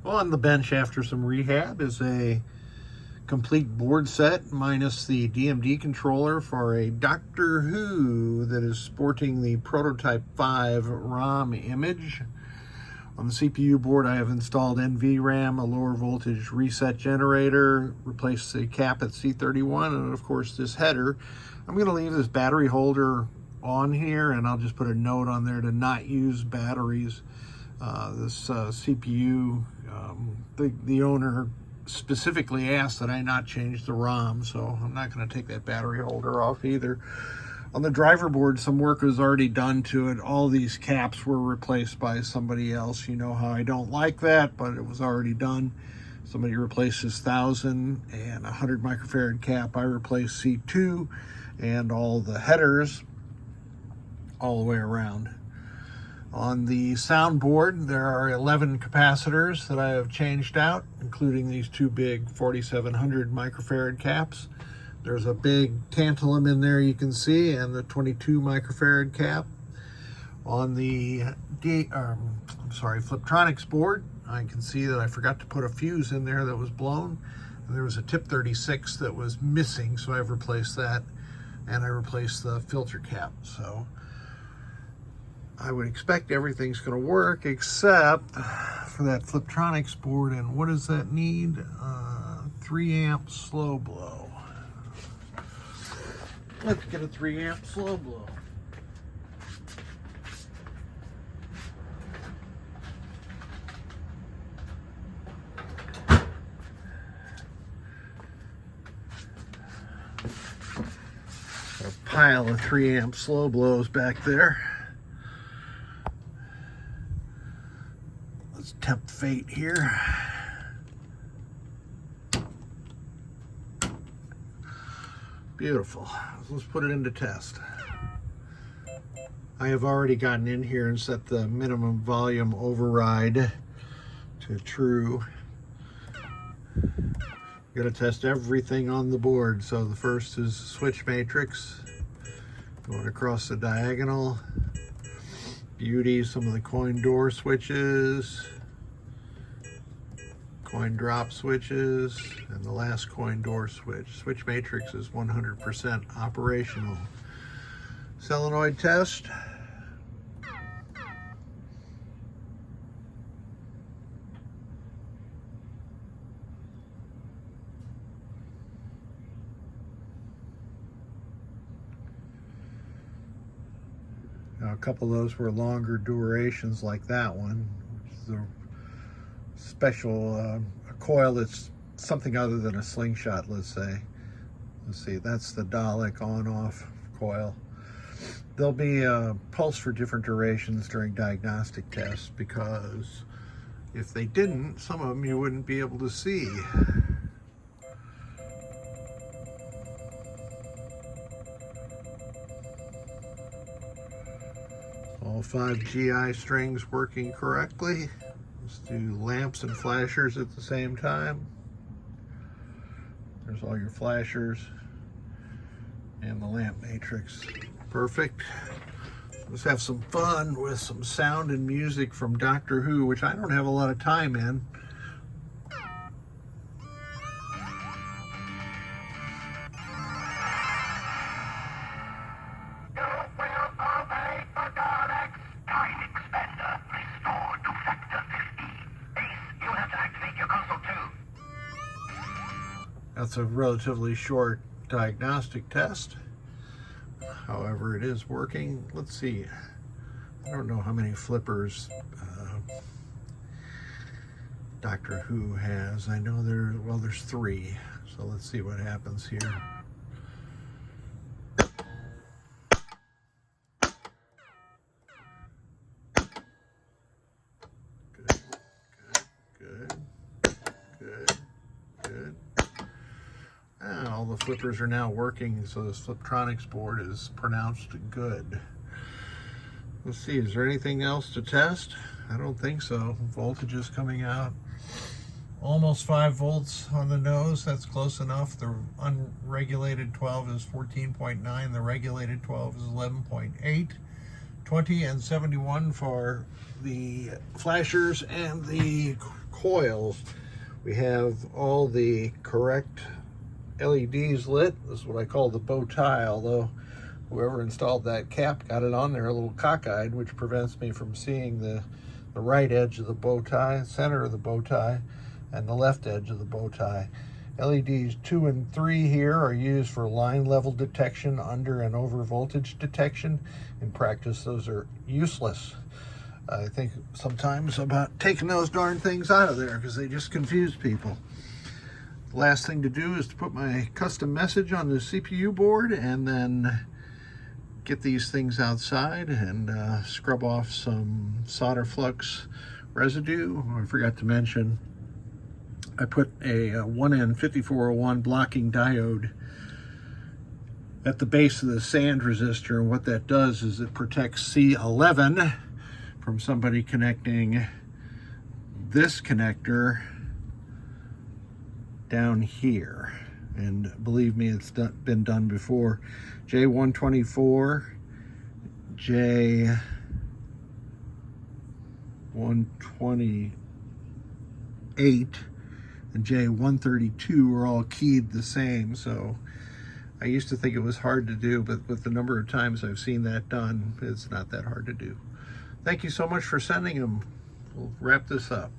On the bench after some rehab is a complete board set minus the DMD controller for a Doctor Who that is sporting the Prototype 5 ROM image. On the CPU board I have installed NVRAM, a lower voltage reset generator, replaced the cap at C31, and of course this header. I'm going to leave this battery holder on here, and I'll just put a note on there to not use batteries. This CPU, the owner specifically asked that I not change the ROM, so I'm not going to take that battery holder off either. On the driver board, some work was already done to it. All these caps were replaced by somebody else. You know how I don't like that, but it was already done. Somebody replaced this 1,000 and 100 microfarad cap. I replaced C2 and all the headers all the way around. On the soundboard, there are 11 capacitors that I have changed out, including these two big 4700 microfarad caps. There's a big tantalum in there you can see, and the 22 microfarad cap. On the Fliptronics board, I can see that I forgot to put a fuse in there that was blown. And there was a tip 36 that was missing, so I've replaced that, and I replaced the filter cap. So I would expect everything's going to work except for that Fliptronics board. And what does that need? 3 amp slow blow. Let's get a 3 amp slow blow. A pile of 3 amp slow blows back there. Let's tempt fate here. Beautiful. Let's put it into test. I have already gotten in here and set the minimum volume override to true. Got to test everything on the board. So the first is switch matrix, going across the diagonal. Beauty, some of the coin door switches, coin drop switches, and the last coin door switch. Switch matrix is 100% operational. Solenoid test. Now, a couple of those were longer durations like that one, which is a special a coil that's something other than a slingshot, let's say. Let's see, that's the Dalek on-off coil. There'll be a pulse for different durations during diagnostic tests, because if they didn't, some of them you wouldn't be able to see. All 5 GI strings working correctly. Let's do lamps and flashers at the same time. There's all your flashers and the lamp matrix. Perfect. Let's have some fun with some sound and music from Doctor Who, which I don't have a lot of time in. That's a relatively short diagnostic test. However, it is working. Let's see. I don't know how many flippers Doctor Who has. I know there's 3. So let's see what happens here. All the flippers are now working, so this Fliptronics board is pronounced good. Let's see, is there anything else to test? I don't think so. Voltage is coming out. Almost 5 volts on the nose, that's close enough. The unregulated 12 is 14.9, the regulated 12 is 11.8. 20 and 71 for the flashers and the coils. We have all the correct LEDs lit. This is what I call the bow tie, although whoever installed that cap got it on there a little cockeyed, which prevents me from seeing the right edge of the bow tie, center of the bow tie, and the left edge of the bow tie. LEDs 2 and 3 here are used for line level detection, under and over voltage detection. In practice, those are useless. I think sometimes about taking those darn things out of there because they just confuse people. The last thing to do is to put my custom message on the CPU board and then get these things outside and scrub off some solder flux residue. I forgot to mention, I put a 1N5401 blocking diode at the base of the sand resistor, and what that does is it protects C11 from somebody connecting this connector down here. And believe me, it's been done before. J124, J128, and J132 are all keyed the same. So I used to think it was hard to do, but with the number of times I've seen that done, it's not that hard to do. Thank you so much for sending them. We'll wrap this up.